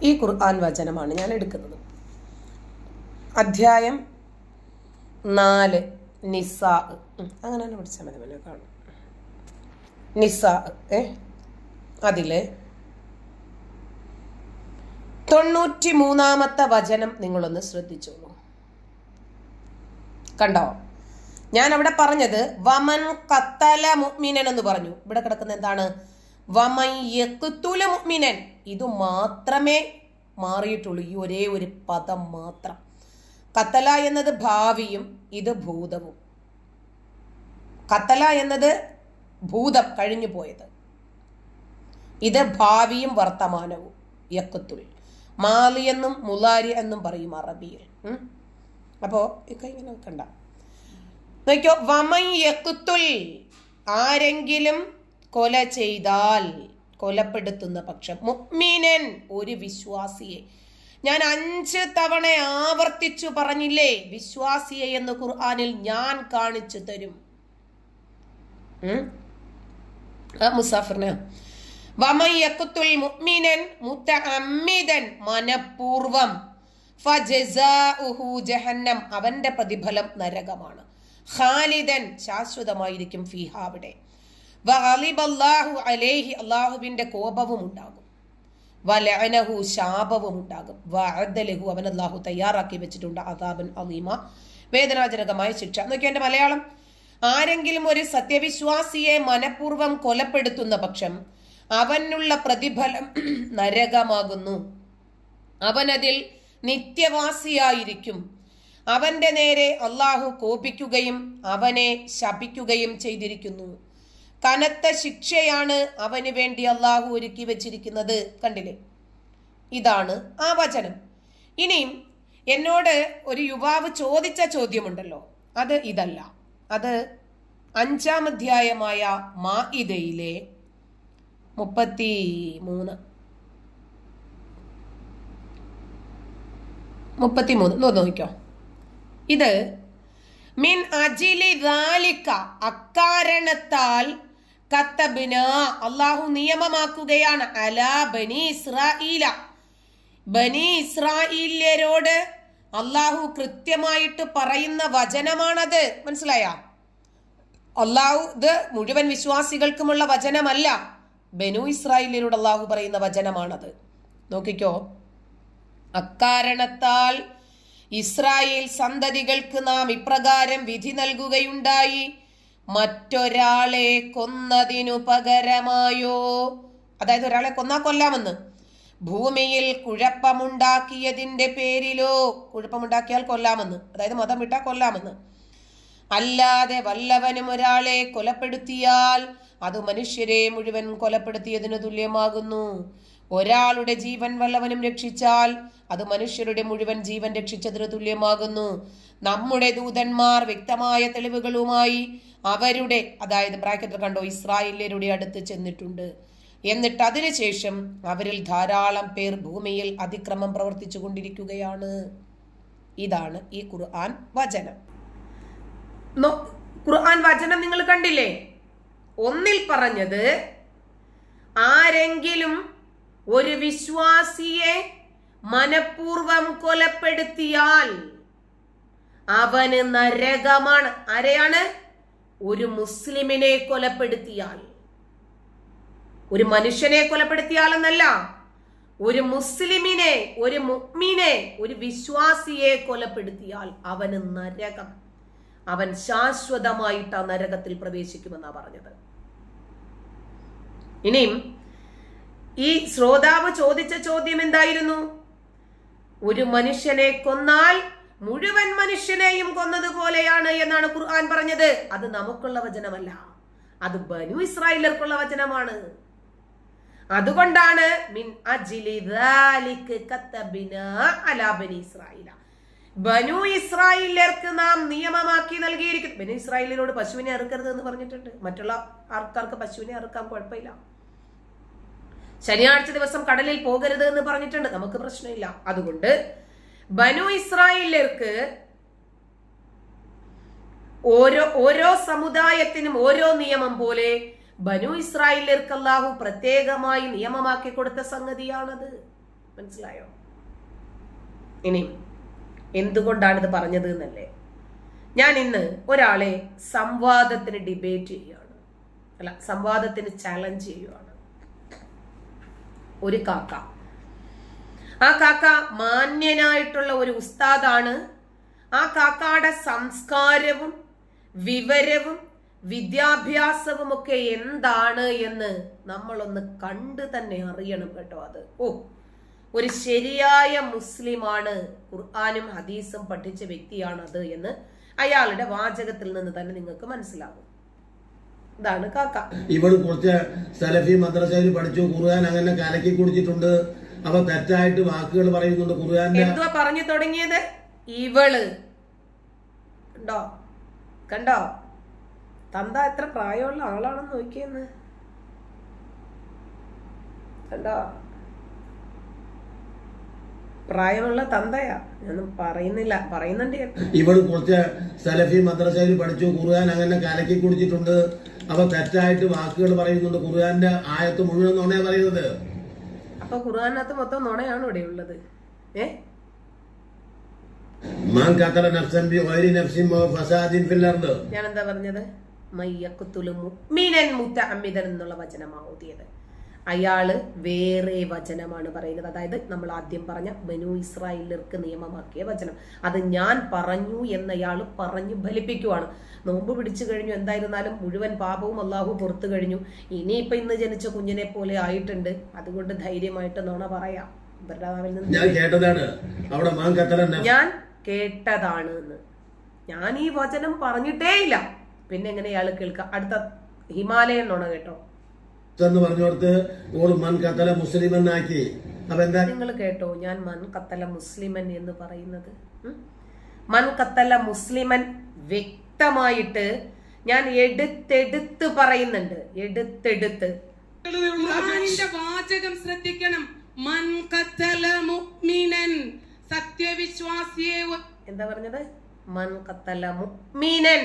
ഈ ഖുർആൻ വചനമാണ് ഞാൻ എടുക്കുന്നത്. അധ്യായം 4 നിസാ. അങ്ങനെ തന്നെ പഠിച്ചാൽ മതി. പിന്നെ കാണും നിസാ. അതില് 93-ാമത്തെ വചനം നിങ്ങളൊന്ന് ശ്രദ്ധിച്ചോളൂ. കണ്ടോ? ഞാൻ അവിടെ പറഞ്ഞത് വമൻ ഖത്തല മുഅ്മിനൻ എന്ന് പറഞ്ഞു. ഇവിടെ കിടക്കുന്ന എന്താണ്? വമൻ യഖ്തുല മുഅ്മിനൻ. ഇത് മാത്രമേ മാറിയിട്ടുള്ളൂ, ഈ ഒരേ ഒരു പദം മാത്രം. ഖത്തല എന്നത് ഭാവിയും ഇത് ഭൂതവും. ഖത്തല എന്നത് ഭൂതം, കഴിഞ്ഞു പോയത്. ഇത് ഭാവിയും വർത്തമാനവും. യഖ്തുൽ മാലി എന്നും മുലാരി എന്നും പറയും അറബിയിൽ. അപ്പോ ഇങ്ങനെ വെക്കണ്ട. നോക്കിയോ, വമൻ യഖ്തുൽ, ആരെങ്കിലും കൊല ചെയ്താൽ, കൊലപ്പെടുത്തുന്ന പക്ഷം, മുഅ്മിനൻ, ഒരു വിശ്വാസിയെ. ഞാൻ 5 തവണ ആവർത്തിച്ചു പറഞ്ഞില്ലേ, വിശ്വാസിയെ എന്ന് ഖുർആനിൽ ഞാൻ കാണിച്ചു തരും. മുസാഫിറിന് വമൻ യഖ്തുൽ മുഅ്മിനൻ മുതഅമ്മിദൻ, മനഃപൂർവം, ഫജസാഉഹു ജഹന്നം, അവന്റെ പ്രതിഫലം നരകമാണ്. ഖാലിദൻ, ശാശ്വതമായിരിക്കും, ഫീഹ, അവിടെ. വഗളിബല്ലാഹു അലൈഹി, അല്ലാഹുവിന്റെ കോപവും ഉണ്ടാകും. വലഅനഹു, ശാപവും ഉണ്ടാകും. വഅദലഹു, അവൻ അല്ലാഹു തയ്യാറാക്കി വെച്ചിട്ടുണ്ട് അദാബൻ അലീമ, വേദനാജനകമായ ശിക്ഷ. നോക്കിയോ എന്റെ മലയാളം. ആരെങ്കിലും ഒരു സത്യവിശ്വാസിയെ മനഃപൂർവ്വം കൊലപ്പെടുത്തുന്ന പക്ഷം അവനുള്ള പ്രതിഫലം നരകമാകുന്നു. അവനതിൽ നിത്യവാസിയായിരിക്കും. അവന്റെ നേരെ അല്ലാഹു കോപിക്കുകയും അവനെ ശപിക്കുകയും ചെയ്തിരിക്കുന്നു. കനത്ത ശിക്ഷയാണ് അവന് വേണ്ടി അല്ലാഹു ഒരുക്കി വെച്ചിരിക്കുന്നത്. കണ്ടില്ലേ? ഇതാണ് ആ വചനം. ഇനിയും എന്നോട് ഒരു യുവാവ് ചോദിച്ച ചോദ്യമുണ്ടല്ലോ, അത് ഇതല്ല. അത് 5-ാം അധ്യായമായ മാഇദയിലെ 33 നോക്കിക്കോ. ഇത് മിൻ അജിലി ദാലിക, അക്കാരണത്താൽ, കത്തബ്ന, അല്ലാഹു നിയമമാക്കുകയാണ്, അലാ ബനി ഇസ്രായീല, ബനി ഇസ്രായേല്യരോട് അല്ലാഹു കൃത്യമായിട്ട് പറയുന്ന വചനമാണത്. മനസ്സിലായ? അല്ലാഹു ഇത് മുഴുവൻ വിശ്വാസികൾക്കുമുള്ള വചനമല്ല, ബനു ഇസ്രായേല്യരോട് അല്ലാഹു പറയുന്ന വചനമാണത്. നോക്കിക്കോ. അക്കാരണത്താൽ ഇസ്രായേൽ സന്തതികൾക്ക് നാം ഇപ്രകാരം വിധി നൽകുകയുണ്ടായി, മറ്റൊരാളെ കൊന്നതിനു പകരമായോ, അതായത് ഒരാളെ കൊന്നാ കൊല്ലാമെന്ന്, ഭൂമിയിൽ കുഴപ്പമുണ്ടാക്കിയതിന്റെ പേരിലോ, കുഴപ്പമുണ്ടാക്കിയാൽ കൊല്ലാമെന്ന്, അതായത് മതം വിട്ടാൽ കൊല്ലാമെന്ന്, അല്ലാതെ വല്ലവനും ഒരാളെ കൊലപ്പെടുത്തിയാൽ അത് മനുഷ്യരെ മുഴുവൻ കൊലപ്പെടുത്തിയതിനു തുല്യമാകുന്നു. ഒരാളുടെ ജീവൻ വല്ലവനും രക്ഷിച്ചാൽ അത് മനുഷ്യരുടെ മുഴുവൻ ജീവൻ രക്ഷിച്ചതിന് തുല്യമാകുന്നു. നമ്മുടെ ദൂതന്മാർ വ്യക്തമായ തെളിവുകളുമായി അവരുടെ, അതായത് ബ്രാക്കറ്റിൽ കണ്ടോ, ഇസ്രായേല്യരുടെ അടുത്ത് ചെന്നിട്ടുണ്ട്. എന്നിട്ട് അതിനുശേഷം അവരിൽ ധാരാളം പേർ ഭൂമിയിൽ അതിക്രമം പ്രവർത്തിച്ചു കൊണ്ടിരിക്കുകയാണ്. ഇതാണ് ഈ ഖുർആൻ വചനം. ഖുർആൻ വചനം നിങ്ങൾ കണ്ടില്ലേ? ഒന്നിൽ പറഞ്ഞത് ആരെങ്കിലും ഒരു വിശ്വാസിയെ മനഃപൂർവം കൊലപ്പെടുത്തിയാൽ അവന് നരകമാണ്. ആരെയാണ്? ഒരു മുസ്ലിമിനെ കൊലപ്പെടുത്തിയാൽ. ഒരു മനുഷ്യനെ കൊലപ്പെടുത്തിയാൽ എന്നല്ല, ഒരു മുസ്ലിമിനെ, ഒരു മുഅ്മിനെ, ഒരു വിശ്വാസിയെ കൊലപ്പെടുത്തിയാൽ അവന് നരകം. അവൻ ശാശ്വതമായിട്ട് ആ നരകത്തിൽ പ്രവേശിക്കുമെന്നാ പറഞ്ഞത്. ഇനിയും ഈ ശ്രോതാവ് ചോദിച്ച ചോദ്യം എന്തായിരുന്നു? ഒരു മനുഷ്യനെ കൊന്നാൽ മുഴുവൻ മനുഷ്യനെയും കൊന്നതുപോലെയാണ് എന്നാണ് ഖുർആൻ പറഞ്ഞത്. അത് നമുക്കുള്ള വചനമല്ല, അത് ബനു ഇസ്രായേലർക്കുള്ള വചനമാണ്. അതുകൊണ്ടാണ് മിൻ അജ്ലി ദാലിക കതബ്നാ അലാ ബനി ഇസ്രായേല, ബനു ഇസ്രായേലർക്ക് നാം നിയമമാക്കി നൽകിയിരിക്കുന്നു. ബനു ഇസ്രായേലിനോട് പശുവിനെ അറുക്കരുത് എന്ന് പറഞ്ഞിട്ടുണ്ട്. മറ്റുള്ള ആൾക്കാർക്ക് പശുവിനെ അറുക്കാൻ കുഴപ്പമില്ല. ശനിയാഴ്ച ദിവസം കടലിൽ പോകരുത് എന്ന് പറഞ്ഞിട്ടുണ്ട്, നമുക്ക് പ്രശ്നമില്ല. അതുകൊണ്ട് ബനു ഇസ്രായേലർക്ക് ഓരോ സമുദായത്തിനും ഓരോ നിയമം പോലെ ബനു ഇസ്രായേലർക്ക് അല്ലാഹു പ്രത്യേകമായി നിയമമാക്കി കൊടുത്ത സംഗതിയാണത്. മനസ്സിലായോ? ഇനി എന്തുകൊണ്ടാണിത് പറഞ്ഞത് എന്നല്ലേ, ഞാൻ ഇന്ന് ഒരാളെ സംവാദത്തിന് ഡിബേറ്റ് ചെയ്യുകയാണ്, സംവാദത്തിന് ചാലഞ്ച് ചെയ്യുകയാണ്. ഒരു കാക്ക, ആ കാക്ക മാന്യനായിട്ടുള്ള ഒരു ഉസ്താദാണ്. ആ കാക്കയുടെ സംസ്കാരവും വിവരവും വിദ്യാഭ്യാസവും ഒക്കെ എന്താണ് എന്ന് നമ്മളൊന്ന് കണ്ടു തന്നെ അറിയണം കേട്ടോ. അത് ഒരു ശരിയായ മുസ്ലിമാണ്, ഖുർആനും ഹദീസും പഠിച്ച വ്യക്തിയാണത് എന്ന് അയാളുടെ വാചകത്തിൽ നിന്ന് തന്നെ നിങ്ങൾക്ക് മനസ്സിലാകും. ഇതാണ് കാക്ക. ഇവള് കുറച്ച് സലഫി മദ്രസയിൽ പഠിച്ചു, ഖുർആൻ അങ്ങനെ കലക്കി കുടിച്ചിട്ടുണ്ട്, അവ തെറ്റായിട്ട് വാക്കുകൾ പറയുന്നുണ്ട്. ഖുർആൻ എന്തുവാ പറഞ്ഞു തുടങ്ങിയത്? ഇവള് കണ്ടോ കണ്ടോ, തന്ത എത്ര പ്രായമുള്ള ആളാണെന്ന് നോക്കിയെന്ന് കണ്ടോ, പ്രായമുള്ള തന്തയാ, ഞാനും പറയുന്നില്ല, പറയുന്നുണ്ട്. ഇവള് കുറച്ച് സലഫി മദ്രസയിൽ പഠിച്ചു, ഖുർആൻ അങ്ങനെ കലക്കി കുടിച്ചിട്ടുണ്ട്, അവ തെറ്റായിട്ട് വാക്കുകൾ പറയുന്നുണ്ട്. ഖുർആന്റെ ആയത്ത് മുഴുവൻ നുണയാ പറയുന്നത്. അപ്പൊ ഖുർആനകത്ത് മൊത്തം നുണയാണ് ഇവിടെ ഉള്ളത്. ഞാൻ എന്താ പറഞ്ഞത്? മയ്യഖ്തുലു മുഅ്മിനൻ മുതഅമ്മിദൻ എന്നുള്ള വചനമാണ് ഓതിയത്. അയാള് വേറെ വചനമാണ് പറയുന്നത്. അതായത് നമ്മൾ ആദ്യം പറഞ്ഞ ബനു ഇസ്രായേലിർക്ക് നിയമമാക്കിയ വചനം, അത് ഞാൻ പറഞ്ഞു എന്നയാൾ പറഞ്ഞു ഫലിപ്പിക്കുവാണ്. നോമ്പ് പിടിച്ചു കഴിഞ്ഞു, എന്തായിരുന്നാലും മുഴുവൻ പാപവും അള്ളാഹു പുറത്തു കഴിഞ്ഞു. ഇനിയിപ്പൊ ഇന്ന് ജനിച്ച കുഞ്ഞിനെ പോലെ ആയിട്ടുണ്ട്, അതുകൊണ്ട് ധൈര്യമായിട്ട് നുണ പറയാം. ഞാൻ കേട്ടതാണ് എന്ന്. ഞാൻ ഈ വചനം പറഞ്ഞിട്ടേ ഇല്ല, പിന്നെ എങ്ങനെ ഇയാൾ കേൾക്കാം? അടുത്ത ഹിമാലയൻ നുണ കേട്ടോ. നിങ്ങൾ കേട്ടോ, ഞാൻ മൻ ഖത്തല മുസ്ലിമൻ എന്ന് പറയുന്നത്. മൻ ഖത്തല മുസ്ലിമൻ വ്യക്തമായിട്ട് ഞാൻ എടുത്തെടുത്ത് പറയുന്നുണ്ട്, എടുത്തെടുത്ത്. വാചകം ശ്രദ്ധിക്കണം. മൻ ഖത്തല മുഅ്മിനൻ, സത്യവിശ്വാസിയെ. എന്താ പറഞ്ഞത്? മൻ ഖത്തല മുഅ്മിനൻ.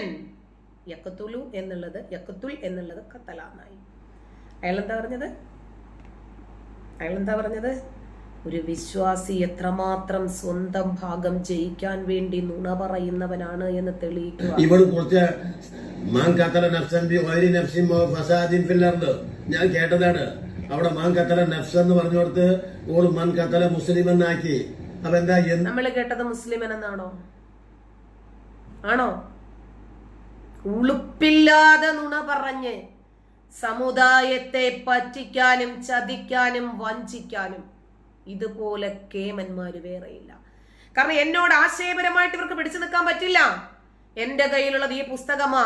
യഖ്തുലു എന്നുള്ളത്, യഖ്തുൽ എന്നുള്ളത് ഖത്തല എന്നായി. അയാളെന്താ പറഞ്ഞത്? ഒരു വിശ്വാസി എത്രമാത്രം സ്വന്തം ഭാഗം ജയിക്കാൻ വേണ്ടി നുണ പറയുന്നവനാണ് എന്ന് തെളിയിക്കുക. ഞാൻ കേട്ടതാണ്. അവിടെ മാൻ ഖത്തല നഫ്സ് എന്ന് പറഞ്ഞോടത്ത് ഓള് മൻ ഖത്തല മുസ്ലിം എന്നാക്കി. അപ്പൊ എന്താ നമ്മള് കേട്ടത് മുസ്ലിമൻ എന്നാണോ? ആണോ? ഉളുപ്പില്ലാതെ നുണ പറഞ്ഞ് സമുദായത്തെ പറ്റിക്കാനും ചതിക്കാനും വഞ്ചിക്കാനും ഇതുപോലെ കേമന്മാര് വേറെയില്ല. കാരണം എന്നോട് ആശയപരമായിട്ട് ഇവർക്ക് പിടിച്ചു നിൽക്കാൻ പറ്റില്ല. എന്റെ കയ്യിലുള്ളത് ഈ പുസ്തകമാ.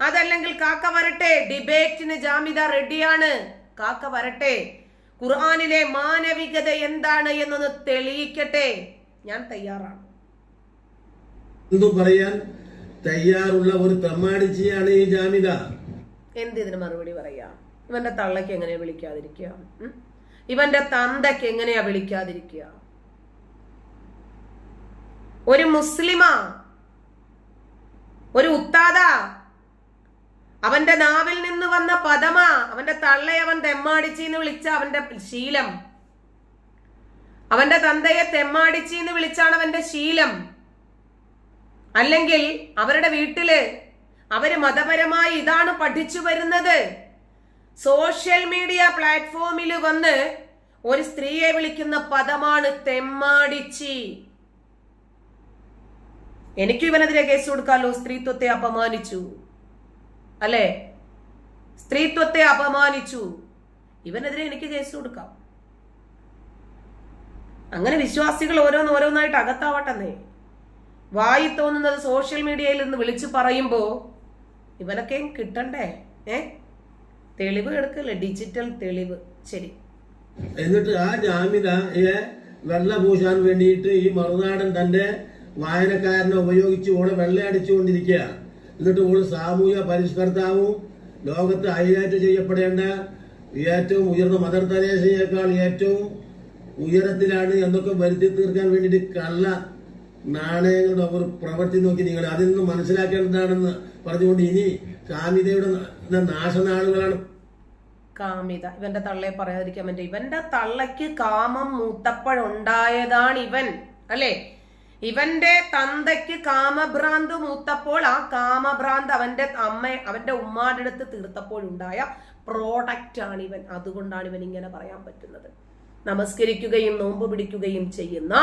അതല്ലെങ്കിൽ കാക്ക വരട്ടെ, ഡിബേറ്റിന് ജാമിദ റെഡിയാണ്. കാക്ക വരട്ടെ, ഖുർആനിലെ മാനവികത എന്താണ് എന്നൊന്ന് തെളിയിക്കട്ടെ, ഞാൻ തയ്യാറാണ്. എന്തു പറയാൻ തയ്യാറുള്ള ഒരു തെമ്മാടിച്ചിയാണ് ഈ ജാമിദ. എന്തിനു മറുപടി പറയാ? ഇവന്റെ തള്ളക്ക് എങ്ങനെയാ വിളിക്കാതിരിക്കുക? ഇവന്റെ തന്തയ്ക്ക് എങ്ങനെയാ വിളിക്കാതിരിക്കുക? ഒരു മുസ്ലിമാ, ഒരു ഉത്താദാ, അവന്റെ നാവിൽ നിന്ന് വന്ന പദമാ. അവന്റെ തള്ളയെ അവൻ തെമ്മാടിച്ചിന്ന് വിളിച്ച അവന്റെ ശീലം, അവന്റെ തന്തയെ തെമ്മാടിച്ചിന്ന് വിളിച്ചാണ് അവന്റെ ശീലം. അല്ലെങ്കിൽ അവരുടെ വീട്ടില് അവര് മതപരമായി ഇതാണ് പഠിച്ചു വരുന്നത്. സോഷ്യൽ മീഡിയ പ്ലാറ്റ്ഫോമിൽ വന്ന് ഒരു സ്ത്രീയെ വിളിക്കുന്ന പദമാണ് തെമ്മാടിച്ചി. എനിക്കും ഇവനെതിരെ കേസ് കൊടുക്കാലോ. സ്ത്രീത്വത്തെ അപമാനിച്ചു, അല്ലെ? സ്ത്രീത്വത്തെ അപമാനിച്ചു, ഇവനെതിരെ എനിക്ക് കേസ് കൊടുക്കാം. അങ്ങനെ വിശ്വാസികൾ ഓരോന്നായിട്ട് അകത്താവട്ടെന്നേ. വായി തോന്നുന്നത് സോഷ്യൽ മീഡിയയിൽ നിന്ന് വിളിച്ചു പറയുമ്പോ ഇവനൊക്കെയും കിട്ടണ്ടേ? തെളിവ് എടുക്കല്ലേ, ഡിജിറ്റൽ തെളിവ്. ശരി, എന്നിട്ട് ആ ജാമിദയെ വെള്ള പൂശാൻ വേണ്ടിയിട്ട് ഈ മറുനാടൻ തന്റെ വായനക്കാരനെ ഉപയോഗിച്ച് ഓളെ വെള്ളയടിച്ചുകൊണ്ടിരിക്കുക. എന്നിട്ട് ഓള് സാമൂഹ്യ പരിഷ്കർത്താവും ലോകത്ത് ഹൈലൈറ്റ് ചെയ്യപ്പെടേണ്ട ഏറ്റവും ഉയർന്ന മദർ തെരേസയേക്കാൾ ഏറ്റവും ഉയരത്തിലാണ് എന്നൊക്കെ വരുത്തി തീർക്കാൻ വേണ്ടിയിട്ട് കള്ള നാണയങ്ങളുടെ ഒരു പ്രവൃത്തി നോക്കി നിങ്ങൾ അതിൽ നിന്ന് മനസ്സിലാക്കേണ്ടതാണെന്ന് പറഞ്ഞുകൊണ്ട് ഇനി ജാമിദയുടെ നാശനാളുകളാണ്. കാമിത. ഇവന്റെ തള്ളയെ പറയാതിരിക്കാൻ പറ്റും. ഇവന്റെ തള്ളയ്ക്ക് കാമം മൂത്തപ്പോഴുണ്ടായതാണ് ഇവൻ, അല്ലേ? ഇവന്റെ തന്തയ്ക്ക് കാമഭ്രാന്ത് മൂത്തപ്പോൾ ആ കാമഭ്രാന്ത് അവന്റെ ഉമ്മാടെ അടുത്ത് തീർത്തപ്പോഴുണ്ടായ പ്രോഡക്റ്റ് ആണ് ഇവൻ. അതുകൊണ്ടാണ് ഇവൻ ഇങ്ങനെ പറയാൻ പറ്റുന്നത്. നമസ്കരിക്കുകയും നോമ്പ് പിടിക്കുകയും ചെയ്യുന്ന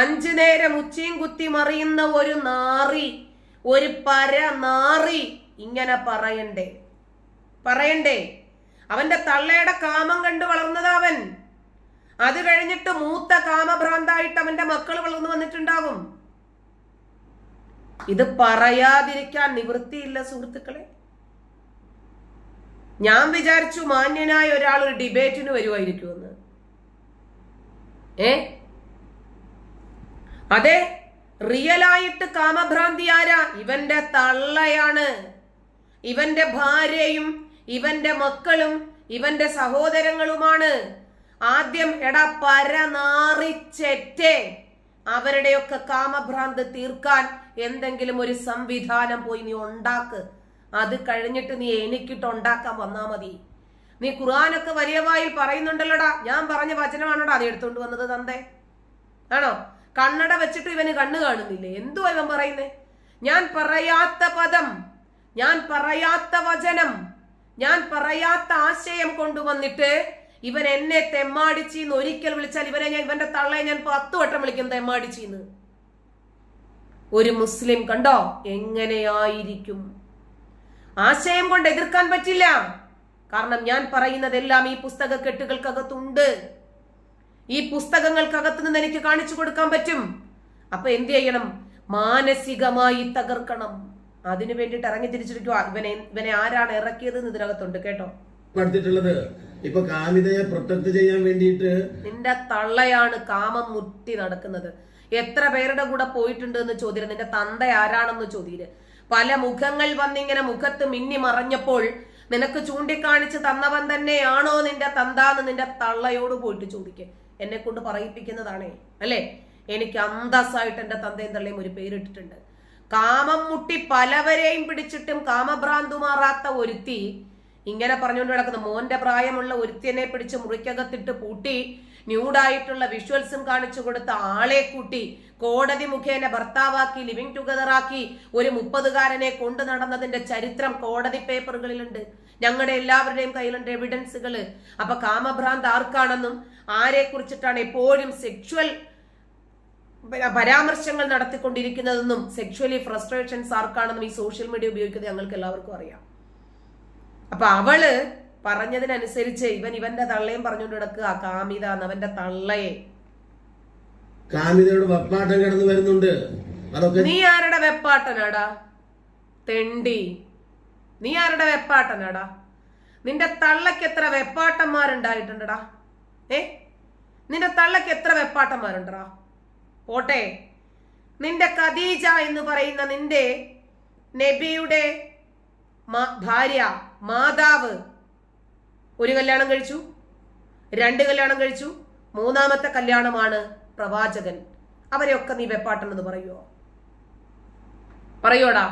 5 നേരം ഉച്ചയും കുത്തി മറിയുന്ന ഒരു നാറി, ഒരു പരനാറി ഇങ്ങനെ പറയണ്ടേ? അവന്റെ തള്ളയുടെ കാമം കണ്ടു വളർന്നതവൻ. അത് കഴിഞ്ഞിട്ട് മൂത്ത കാമഭ്രാന്തായിട്ട് അവന്റെ മക്കൾ വളർന്നു വന്നിട്ടുണ്ടാകും. ഇത് പറയാതിരിക്കാൻ നിവൃത്തിയില്ല സുഹൃത്തുക്കളെ. ഞാൻ വിചാരിച്ചു മാന്യനായ ഒരാൾ ഒരു ഡിബേറ്റിന് വരുമായിരിക്കുമെന്ന്. അതെ, റിയലായിട്ട് കാമഭ്രാന്തി ആരാ? ഇവന്റെ തള്ളയാണ്. ഇവന്റെ ഭാര്യയും ഇവന്റെ മക്കളും ഇവന്റെ സഹോദരങ്ങളുമാണ്. ആദ്യം എടാ പരനാറിച്ചെറ്റേ, അവരുടെയൊക്കെ കാമഭ്രാന്ത് തീർക്കാൻ എന്തെങ്കിലും ഒരു സംവിധാനം പോയി നീ ഉണ്ടാക്ക്. അത് കഴിഞ്ഞിട്ട് നീ എനിക്കിട്ട് ഉണ്ടാക്കാൻ വന്നാ മതി. നീ ഖുർആനൊക്കെ വലിയ വായിൽ പറയുന്നുണ്ടല്ലോടാ. ഞാൻ പറഞ്ഞ വചനമാണോടാ അത് എടുത്തോണ്ട് വന്നത് തന്തേ? ആണോ? കണ്ണട വെച്ചിട്ട് ഇവന് കണ്ണ് കാണുന്നില്ലേ? എന്തുവാ ഇവൻ പറയുന്നേ? ഞാൻ പറയാത്ത പദം, ഞാൻ പറയാത്ത വചനം, ഞാൻ പറയാത്ത ആശയം കൊണ്ടുവന്നിട്ട് ഇവൻ എന്നെ തെമ്മാടിച്ചീന്ന് ഒരിക്കൽ വിളിച്ചാൽ ഇവന്റെ തള്ളയെ ഞാൻ 10 വട്ടം വിളിക്കും തെമ്മാടിച്ചീന്ന്. ഒരു മുസ്ലിം കണ്ടോ എങ്ങനെയായിരിക്കും? ആശയം കൊണ്ട് എതിർക്കാൻ പറ്റില്ല. കാരണം ഞാൻ പറയുന്നതെല്ലാം ഈ പുസ്തക കെട്ടുകൾക്കകത്തുണ്ട്. ഈ പുസ്തകങ്ങൾക്കകത്ത് നിന്ന് എനിക്ക് കാണിച്ചു കൊടുക്കാൻ പറ്റും. അപ്പൊ എന്ത് ചെയ്യണം? മാനസികമായി തകർക്കണം. അതിനു വേണ്ടിട്ട് ഇറങ്ങി തിരിച്ചിരിക്കുക. ഇവനെ ആരാണ് ഇറക്കിയത് ഇതിനകത്തുണ്ട് കേട്ടോ. ഇപ്പൊ കാമിതയെ പ്രൊട്ടക്ട് ചെയ്യാൻ വേണ്ടിയിട്ട് നിന്റെ തള്ളയാണ് കാമം മുട്ടി നടക്കുന്നത്. എത്ര പേരുടെ കൂടെ പോയിട്ടുണ്ട് എന്ന് ചോദ്യം. നിന്റെ തന്ത ആരാണെന്ന് ചോദ്യം. പല മുഖങ്ങൾ വന്നിങ്ങനെ മുഖത്ത് മിന്നി മറഞ്ഞപ്പോൾ നിനക്ക് ചൂണ്ടിക്കാണിച്ച് തന്നവൻ തന്നെയാണോ നിന്റെ തന്താന്ന് നിന്റെ തള്ളയോട് പോയിട്ട് ചോദിക്കേ. എന്നെ കൊണ്ട് പറയിപ്പിക്കുന്നതാണേ, അല്ലെ? എനിക്ക് അന്തസ്സായിട്ട് എന്റെ തന്തയും തള്ളയും ഒരു പേരിട്ടിട്ടുണ്ട്. കാമം മുട്ടി പലവരെയും പിടിച്ചിട്ടും കാമഭ്രാന്തുമാറാത്ത ഒരുത്തി ഇങ്ങനെ പറഞ്ഞുകൊണ്ട് കിടക്കുന്ന മോന്റെ പ്രായമുള്ള ഒരുത്തിനെ പിടിച്ച് മുറിക്കകത്തിട്ട് പൂട്ടി ന്യൂഡായിട്ടുള്ള വിഷ്വൽസും കാണിച്ചു കൊടുത്ത ആളെ കൂട്ടി കോടതി മുഖേന ഭർത്താവാക്കി ലിവിങ് ടുഗദറാക്കി ഒരു 30-കാരനെ കൊണ്ടു നടന്നതിന്റെ ചരിത്രം കോടതി പേപ്പറുകളിലുണ്ട്. ഞങ്ങളുടെ എല്ലാവരുടെയും കയ്യിലുണ്ട് എവിഡൻസുകള്. അപ്പൊ കാമഭ്രാന്ത് ആർക്കാണെന്നും ആരെ കുറിച്ചിട്ടാണ് എപ്പോഴും സെക്ഷുവൽ പരാമർശങ്ങൾ നടത്തിക്കൊണ്ടിരിക്കുന്നതെന്നും സെക്ഷുവലി ഫ്രസ്ട്രേഷൻസ് ആർക്കാണെന്നും ഈ സോഷ്യൽ മീഡിയ ഉപയോഗിക്കുന്നത് ഞങ്ങൾക്ക് എല്ലാവർക്കും അറിയാം. അപ്പൊ അവള് പറഞ്ഞതിനനുസരിച്ച് ഇവന്റെ തള്ളയും പറഞ്ഞുകൊണ്ട് കിടക്കുക കാമിത അവന്റെ തള്ളയെ. കാമിതയുടെ വെപ്പാട്ടം കടന്നു വരുന്നുണ്ട്. നീ ആരുടെ വെപ്പാട്ടനാടാ തെണ്ടി? നീ ആരുടെ വെപ്പാട്ടനാടാ? നിന്റെ തള്ളക്ക് എത്ര വെപ്പാട്ടന്മാരുണ്ടായിട്ടുണ്ടടാ? നിന്റെ തള്ളക്ക് എത്ര വെപ്പാട്ടന്മാരുണ്ടടാ? പോട്ടെ, നിന്റെ ഖദീജ എന്ന് പറയുന്ന നിന്റെ നബിയുടെ ഭാര്യ മാതാവ് 1 കല്യാണം കഴിച്ചു, 2 കല്യാണം കഴിച്ചു, 3ാമത്തെ കല്യാണമാണ് പ്രവാചകൻ. അവരെയൊക്കെ നീ വെപ്പാട്ടെന്ന് പറയോടാ?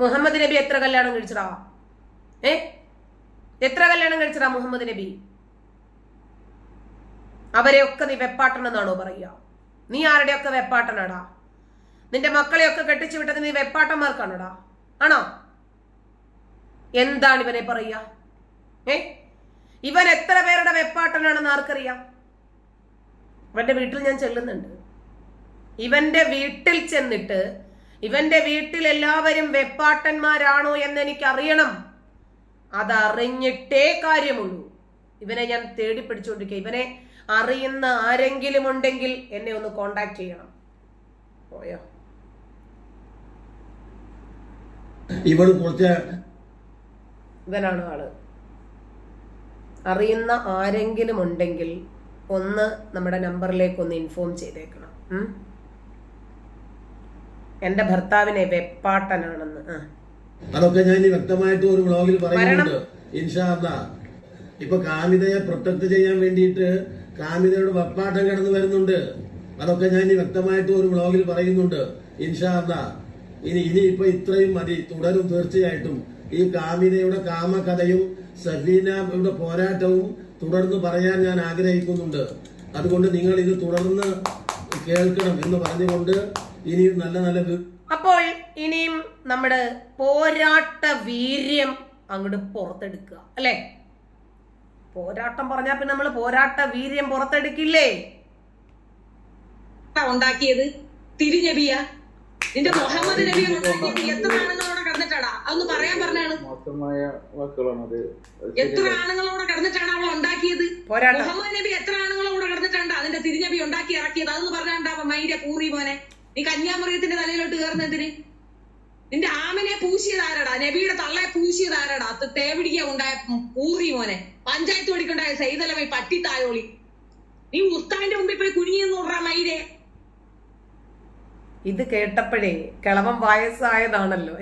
മുഹമ്മദ് നബി എത്ര കല്യാണം കഴിച്ചടാ? എത്ര കല്യാണം കഴിച്ചടാ മുഹമ്മദ് നബി? അവരെയൊക്കെ നീ വെപ്പാട്ടനെന്നാണോ പറയുക? നീ ആരുടെയൊക്കെ വെപ്പാട്ടനാടാ? നിന്റെ മക്കളെയൊക്കെ കെട്ടിച്ചു വിട്ടത് നീ വെപ്പാട്ടന്മാർക്കാണോടാ? ആണോ? എന്താണ് ഇവനെ പറയുക? ഇവൻ എത്ര പേരുടെ വെപ്പാട്ടനാണെന്ന് ആർക്കറിയാം? ഇവന്റെ വീട്ടിൽ ഞാൻ ചെല്ലുന്നുണ്ട്. ഇവന്റെ വീട്ടിൽ ചെന്നിട്ട് ഇവന്റെ വീട്ടിൽ എല്ലാവരും വെപ്പാട്ടന്മാരാണോ എന്ന് എനിക്ക് അറിയണം. അതറിഞ്ഞിട്ടേ കാര്യമുള്ളൂ. ഇവനെ ഞാൻ തേടി പിടിച്ചുകൊണ്ടിരിക്കുക. ഇവനെ അറിയുന്ന ആരെങ്കിലും ഉണ്ടെങ്കിൽ എന്നെ ഒന്ന് കോണ്ടാക്ട് ചെയ്യണം. പോയോ? ഇവനാണ് ആള്. അറിയുന്ന ആരെങ്കിലും ഉണ്ടെങ്കിൽ ഒന്ന് നമ്മുടെ നമ്പറിലേക്ക് ഒന്ന് ഇൻഫോം ചെയ്തേക്കണം. എന്റെ ഭർത്താവിനെ വെപ്പാട്ടനാണെന്ന്. അതൊക്കെ ഞാൻ വ്യക്തമായിട്ട് ഒരു വ്ളോഗിൽ പറയുന്നുണ്ട് ഇൻഷാ അല്ലാഹ്. ഇപ്പൊ കാമിതയെ പ്രൊട്ടക്ട് ചെയ്യാൻ വേണ്ടിയിട്ട് കാമിതയുടെ വെപ്പാട്ടം കടന്നു വരുന്നുണ്ട്. അതൊക്കെ ഞാൻ വ്യക്തമായിട്ട് ഒരു വ്ളോഗിൽ പറയുന്നുണ്ട് ഇൻഷാ അല്ലാഹ്. ഇനി ഇപ്പൊ ഇത്രയും മതി. തുടരും തീർച്ചയായിട്ടും. ഈ കാമിതയുടെ കാമകഥയും സഫീനയുടെ പോരാട്ടവും തുടർന്ന് പറയാൻ ഞാൻ ആഗ്രഹിക്കുന്നുണ്ട്. അതുകൊണ്ട് നിങ്ങൾ ഇത് തുടർന്ന് കേൾക്കണം എന്ന് പറഞ്ഞുകൊണ്ട് ഇനിയും നല്ല നല്ല അപ്പോൾ ഇനിയും നമ്മുടെ പോരാട്ട വീര്യം അങ്ങോട്ട് പുറത്തെടുക്കുക അല്ലെ. പോരാട്ടം പറഞ്ഞാൽ പിന്നെ നമ്മൾ പോരാട്ട വീര്യം പുറത്തെടുക്കില്ലേ? ഉണ്ടാക്കിയത് തിരുനബിയ നിന്റെ മുഹമ്മദ് നബിയെ ഉണ്ടാക്കിയത് എത്ര ആണുങ്ങളോടെ കിടന്നിട്ടാടാ? അതൊന്ന് പറയാൻ പറഞ്ഞാണ്. എത്ര ആണുങ്ങളോടെ കിടന്നിട്ടാണ് അവൾ ഉണ്ടാക്കിയത്? മുഹമ്മദ് നബി എത്ര ആണുങ്ങളോടെ കിടന്നിട്ടാണ് അതിന്റെ തിരുനബി ഉണ്ടാക്കി ഇറക്കിയത്? അതൊന്ന് പറഞ്ഞാണ്ടാ മൈന്റെ പൂറി മോനെ. നീ കന്യാമറിയത്തിന്റെ തലയിലോട്ട് കയറുന്നതിന് നിന്റെ ആമനെ പൂശിയതാരടാ? നബിയുടെ തള്ളയെ പൂശിയതാരടാ? തേവിടിക്കാൻ ഉണ്ടായ പൂറി മോനെ. പഞ്ചായത്ത് പഠിക്കുണ്ടായ സൈതലമൈ പട്ടിത്തായോളി. നീ ഉസ്താവിന്റെ മുമ്പിൽ പോയി കുനിയെന്ന് നോടാ മൈരെ. ഇത് കേട്ടപ്പോഴേ കിളവൻ വയസ്സായതാണല്ലോ.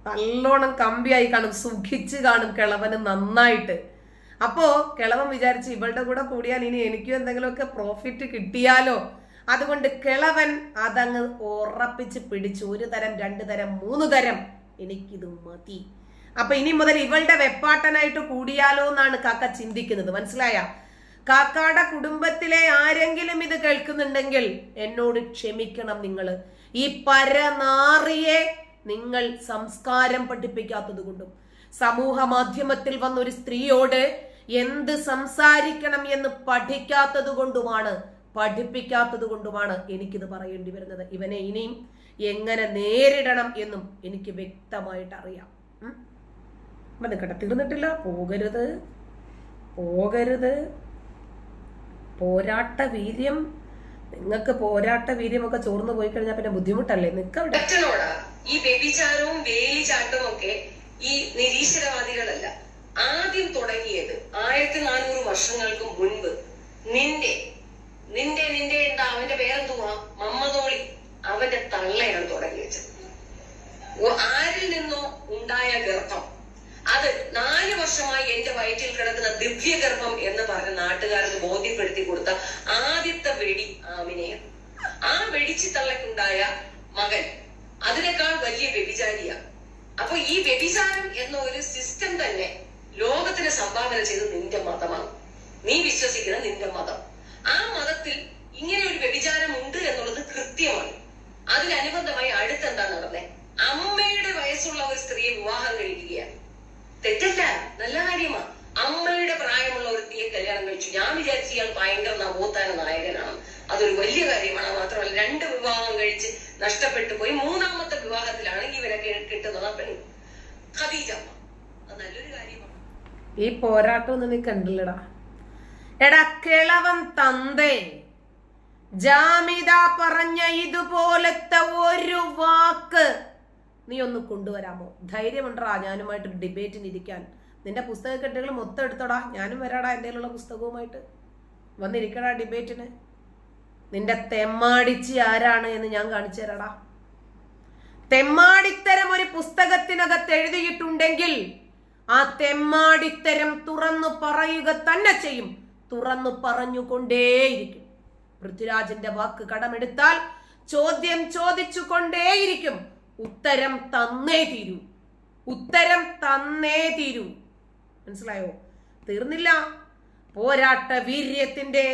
നല്ലോണം കമ്പിയായി കാണും, സുഖിച്ച് കാണും കിളവന് നന്നായിട്ട്. അപ്പോ കിളവൻ വിചാരിച്ച് ഇവളുടെ കൂടെ കൂടിയാൽ ഇനി എനിക്കും എന്തെങ്കിലുമൊക്കെ പ്രോഫിറ്റ് കിട്ടിയാലോ. അതുകൊണ്ട് കിളവൻ അതങ്ങ് ഉറപ്പിച്ച് പിടിച്ചു. 1 തരം 2 തരം 3 തരം എനിക്കിത് മതി. അപ്പൊ ഇനി മുതൽ ഇവളുടെ വെപ്പാട്ടനായിട്ട് കൂടിയാലോ എന്നാണ് കാക്ക ചിന്തിക്കുന്നത്. മനസ്സിലായ? കാക്കയുടെ കുടുംബത്തിലെ ആരെങ്കിലും ഇത് കേൾക്കുന്നുണ്ടെങ്കിൽ എന്നോട് ക്ഷമിക്കണം. നിങ്ങൾ ഈ പരനാറിയെ നിങ്ങൾ സംസ്കാരം പഠിപ്പിക്കാത്തത് കൊണ്ടും സമൂഹ മാധ്യമത്തിൽ വന്നൊരു സ്ത്രീയോട് എന്ത് സംസാരിക്കണം എന്ന് പഠിക്കാത്തത് കൊണ്ടുമാണ് എനിക്കിത് പറയേണ്ടി വരുന്നത്. ഇവനെ ഇനിയും എങ്ങനെ നേരിടണം എന്നും എനിക്ക് വ്യക്തമായിട്ട് അറിയാം. നിൽക്കട്ടെ, തീർന്നിട്ടില്ല. പോകരുത്. പോരാട്ട വീര്യം, നിങ്ങൾക്ക് പോരാട്ട വീര്യമൊക്കെ ചോർന്നു പോയി കഴിഞ്ഞാൽ പിന്നെ ബുദ്ധിമുട്ടല്ലേ? നിൽക്കവിടെ. ഈ വ്യഭിചാരവും വേലിചാട്ടവും ഒക്കെ ഈ നിരീശ്വരവാദികളല്ല ആദ്യം തുടങ്ങിയത്. 1400 വർഷങ്ങൾക്ക് മുൻപ് നിന്റെ എന്താ അവന്റെ പേരെന്തുവാ, മമ്മദോളി, അവന്റെ തള്ളയാണ് തുടങ്ങി വെച്ചത്. ആരിൽ നിന്നോ ഉണ്ടായ ഗർഭം, അത് 4 വർഷമായി എന്റെ വയറ്റിൽ കിടക്കുന്ന ദിവ്യഗർഭം എന്ന് പറഞ്ഞ നാട്ടുകാർക്ക് ബോധ്യപ്പെടുത്തി കൊടുത്ത ആദ്യത്തെ വെടി ആമിനെയാണ്. ആ വെടിച്ചു തള്ളക്കുണ്ടായ മകൻ അതിനേക്കാൾ വലിയ വ്യഭിചാരിയ. അപ്പൊ ഈ വ്യഭിചാരം എന്ന ഒരു സിസ്റ്റം തന്നെ ലോകത്തിന് സംഭാവന ചെയ്ത് നിന്റെ മതമാണ്. നീ വിശ്വസിക്കുന്ന നിന്റെ മതം. ആ മതത്തിൽ ഇങ്ങനെ ഒരു വ്യഭിചാരം ഉണ്ട് എന്നുള്ളത് കൃത്യമാണ്. അതിനനുബന്ധമായി അടുത്തെന്താ നടന്നേ? അമ്മയുടെ വയസ്സുള്ള ഒരു സ്ത്രീയെ വിവാഹം കഴിക്കുകയാണ്. തെറ്റല്ല, നല്ല കാര്യമാ. അമ്മയുടെ പ്രായമുള്ള ഒരു സ്ത്രീയെ കല്യാണം കഴിച്ചു. ഞാൻ വിചാരിച്ചു ഇയാൾ ഭയങ്കര നവോത്ഥാന നായകനാണ്. അതൊരു വലിയ കാര്യമാണ്. മാത്രമല്ല 2 വിവാഹം കഴിച്ച് നഷ്ടപ്പെട്ടു പോയി. 3ാമത്തെ വിവാഹത്തിലാണ് ഇവരൊക്കെ കിട്ടുന്നത്. പെണ്ണ് ഖദീജമ്മ. അത് നല്ലൊരു കാര്യമാണ്. ഈ പോരാട്ടം ഒന്നും നീ കണ്ടില്ലടാ. എടാ കിളവൻ തന്തേ, ജാമിദ പറഞ്ഞ ഇതുപോലത്തെ ഒരു വാക്ക് നീ ഒന്ന് കൊണ്ടുവരാമോ? ധൈര്യമുണ്ടാ ഞാനുമായിട്ട് ഡിബേറ്റിന് ഇരിക്കാൻ? നിന്റെ പുസ്തക കെട്ടുകൾ മൊത്തം എടുത്തോടാ, ഞാനും വരാടാ എൻ്റെ കയ്യിലുള്ള പുസ്തകവുമായിട്ട്. വന്നിരിക്കടാ ഡിബേറ്റിന്. നിന്റെ തെമ്മാടിച്ചി ആരാണ് എന്ന് ഞാൻ കാണിച്ചു തരാടാ. തെമ്മാടിത്തരം ഒരു പുസ്തകത്തിനകത്ത് എഴുതിയിട്ടുണ്ടെങ്കിൽ ആ തെമ്മാടിത്തരം തുറന്നു പറയുക തന്നെ ചെയ്യും. തുറന്നു പറഞ്ഞുകൊണ്ടേയിരിക്കും. പൃഥ്വിരാജിന്റെ വാക്ക് കടമെടുത്താൽ ചോദ്യം ചോദിച്ചു കൊണ്ടേയിരിക്കും. ഉത്തരം തന്നേ തീരൂ. മനസ്സിലായോ? തീർന്നില്ല. പോരാട്ട വീര്യത്തിന്റെ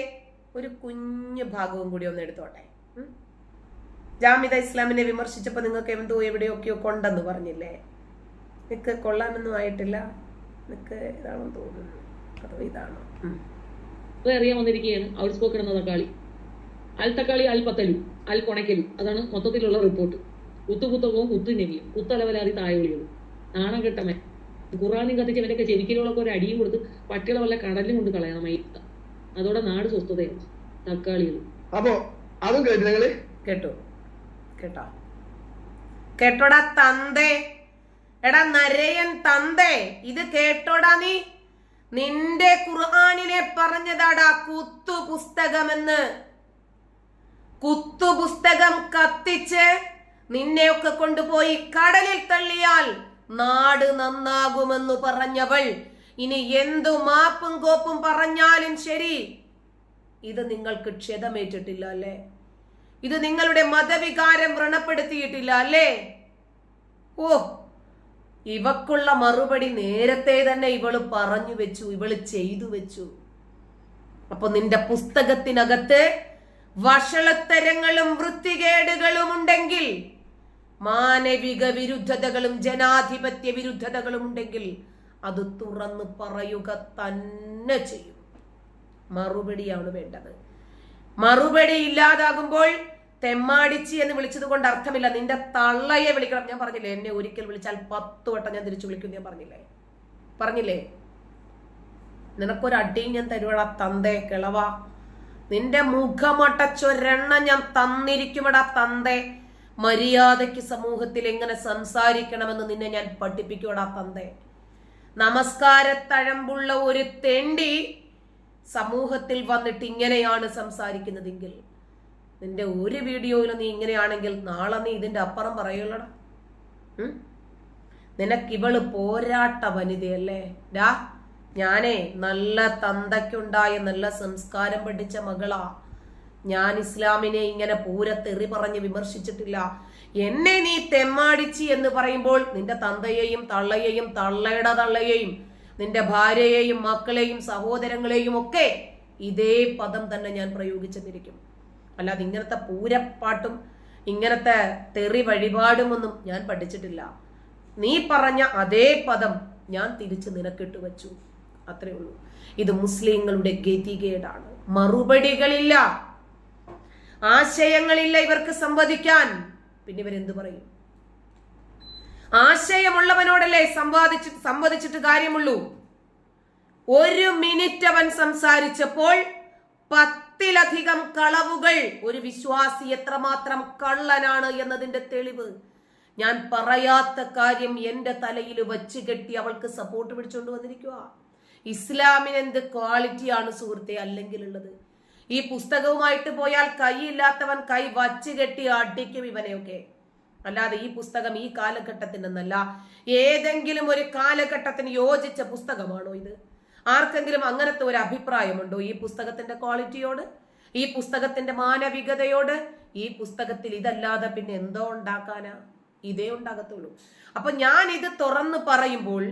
ഒരു കുഞ്ഞു ഭാഗവും കൂടി ഒന്ന് എടുത്തോട്ടെ. ജാമിദ ഇസ്ലാമിനെ വിമർശിച്ചപ്പോ നിങ്ങൾക്ക് എന്തോ എവിടെയൊക്കെയോ കൊണ്ടെന്ന് പറഞ്ഞില്ലേ? നിനക്ക് കൊള്ളാനൊന്നും ആയിട്ടില്ല. നിനക്ക് ഇതാണെന്ന് തോന്നുന്നു. അതോ ഇതാണോ? അറിയാൻ വന്നിരിക്കുകയാണ് ഔട്ട് സ്പോക്കൺ എന്ന തക്കാളി. അൽ തക്കാളി, അൽ പത്തലു, അൽ കൊണക്കലു. അതാണ് മൊത്തത്തിലുള്ള റിപ്പോർട്ട്. കുത്തുകുത്തകവും കുത്തുനെവിയും കുത്തലവലാതി തായോളികളും നാണം കെട്ടമേ. ഖുറാനും കത്തിച്ച് അവരൊക്കെ ചെവിക്കലുകളൊക്കെ ഒരു അടിയും കൊടുത്ത് പട്ടികളെ വല്ല കടലിലും കൊണ്ട് കളയണം. അതോടെ നാട് സ്വസ്ഥതയാണ്. തക്കാളികൾ. അപ്പോ അതും കേട്ടു നിങ്ങള്? കേട്ടോടാ തന്തേ. എടാ നരയൻ തന്തേ, ഇത് കേട്ടോടാ നീ? നിന്റെ ഖുർആനിനെ പറഞ്ഞതാടാ കുത്തുപുസ്തകമെന്ന്. കുത്തുപുസ്തകം കത്തിച്ച് നിന്നെയൊക്കെ കൊണ്ടുപോയി കടലിൽ തള്ളിയാൽ നാട് നന്നാകുമെന്ന് പറഞ്ഞവൾ ഇനി എന്തു മാപ്പും കോപ്പും പറഞ്ഞാലും ശരി, ഇത് നിങ്ങൾക്ക് ക്ഷതമേറ്റിട്ടില്ല അല്ലേ? ഇത് നിങ്ങളുടെ മതവികാരം വ്രണപ്പെടുത്തിയിട്ടില്ല അല്ലേ? ഓ, ഇവക്കുള്ള മറുപടി നേരത്തെ തന്നെ ഇവള് പറഞ്ഞു വെച്ചു, ഇവള് ചെയ്തു വെച്ചു. അപ്പൊ നിന്റെ പുസ്തകത്തിനകത്ത് വഷളത്തരങ്ങളും വൃത്തികേടുകളും ഉണ്ടെങ്കിൽ, മാനവിക വിരുദ്ധതകളും ജനാധിപത്യ വിരുദ്ധതകളും ഉണ്ടെങ്കിൽ അത് തുറന്നു പറയുക തന്നെ ചെയ്യും. മറുപടിയാണ് വേണ്ടത്. മറുപടി ഇല്ലാതാകുമ്പോൾ തെമ്മാടിച്ചി എന്ന് വിളിച്ചത് കൊണ്ട് അർത്ഥമില്ല. നിന്റെ തള്ളയെ വിളിക്കണം. ഞാൻ പറഞ്ഞില്ലേ, എന്നെ ഒരിക്കൽ വിളിച്ചാൽ 10 വട്ടം ഞാൻ തിരിച്ചു വിളിക്കും. ഞാൻ പറഞ്ഞില്ലേ നിനക്കൊരു അടിയും ഞാൻ തരുവടാ തന്തേ കിളവാ. നിന്റെ മുഖമൊട്ടച്ചൊരെണ്ണം ഞാൻ തന്നിരിക്കുമടാ തന്തേ. മര്യാദയ്ക്ക് സമൂഹത്തിൽ എങ്ങനെ സംസാരിക്കണമെന്ന് നിന്നെ ഞാൻ പഠിപ്പിക്കുവടാ തന്തേ. നമസ്കാരത്തഴമ്പുള്ള ഒരു തെണ്ടി സമൂഹത്തിൽ വന്നിട്ട് ഇങ്ങനെയാണ് സംസാരിക്കുന്നതെങ്കിൽ, നിന്റെ ഒരു വീഡിയോയിൽ നീ ഇങ്ങനെയാണെങ്കിൽ നാളെ നീ ഇതിന്റെ അപ്പുറം പറയുള്ളടാ. നിനക്കിവള് പോരാട്ട വനിതയല്ലേ ഡാ. ഞാനേ നല്ല തന്തയ്ക്കുണ്ടായ നല്ല സംസ്കാരം പഠിച്ച മകളാ. ഞാൻ ഇസ്ലാമിനെ ഇങ്ങനെ പൂരത്തെറി പറഞ്ഞ് വിമർശിച്ചിട്ടില്ല. എന്നെ നീ തെമ്മാടിച്ചി എന്ന് പറയുമ്പോൾ നിന്റെ തന്തയെയും തള്ളയെയും തള്ളയുടെ തള്ളയെയും നിന്റെ ഭാര്യയെയും മക്കളെയും സഹോദരങ്ങളെയും ഒക്കെ ഇതേ പദം തന്നെ ഞാൻ പ്രയോഗിച്ചെന്നിരിക്കും. അല്ലാതെ ഇങ്ങനത്തെ പൂരപ്പാട്ടും ഇങ്ങനത്തെ തെറി വഴിപാടുമൊന്നും ഞാൻ പഠിച്ചിട്ടില്ല. നീ പറഞ്ഞ അതേ പദം ഞാൻ തിരിച്ച് നിനക്കിട്ട് വെച്ചു, അത്രേ ഉള്ളൂ. ഇത് മുസ്ലിങ്ങളുടെ ഗതികേടാണ്. മറുപടികളില്ല, ആശയങ്ങളില്ല ഇവർക്ക് സംവദിക്കാൻ. പിന്നെ ഇവരെന്ത് പറയും? ആശയമുള്ളവനോടല്ലേ സംവദിച്ചിട്ട് കാര്യമുള്ളൂ. 1 മിനിറ്റ് അവൻ സംസാരിച്ചപ്പോൾ 10-ലധികം കളവുകൾ. ഒരു വിശ്വാസി എത്രമാത്രം കള്ളനാണ് എന്നതിന്റെ തെളിവ്. ഞാൻ പറയാത്ത കാര്യം എന്റെ തലയിൽ വച്ച് കെട്ടി അവൾക്ക് സപ്പോർട്ട് പിടിച്ചുകൊണ്ട് വന്നിരിക്കുക. ഇസ്ലാമിന് എന്ത് ക്വാളിറ്റിയാണ് സുഹൃത്തെ അല്ലെങ്കിൽ ഉള്ളത്? ഈ പുസ്തകവുമായിട്ട് പോയാൽ കൈയില്ലാത്തവൻ കൈ വച്ച് കെട്ടി അടിക്കും ഇവനെയൊക്കെ. അല്ലാതെ ഈ പുസ്തകം ഈ കാലഘട്ടത്തിനെന്നല്ല, ഏതെങ്കിലും ഒരു കാലഘട്ടത്തിന് യോജിച്ച പുസ്തകമാണോ ഇത്? ആർക്കെങ്കിലും അങ്ങനത്തെ ഒരു അഭിപ്രായമുണ്ടോ ഈ പുസ്തകത്തിന്റെ ക്വാളിറ്റിയോട്, ഈ പുസ്തകത്തിന്റെ മാനവികതയോട്? ഈ പുസ്തകത്തിൽ ഇതല്ലാതെ പിന്നെ എന്തോ ഉണ്ടാക്കാനാ? ഇതേ ഉണ്ടാകത്തുള്ളൂ. അപ്പൊ ഞാൻ ഇത് തുറന്നു പറയുമ്പോൾ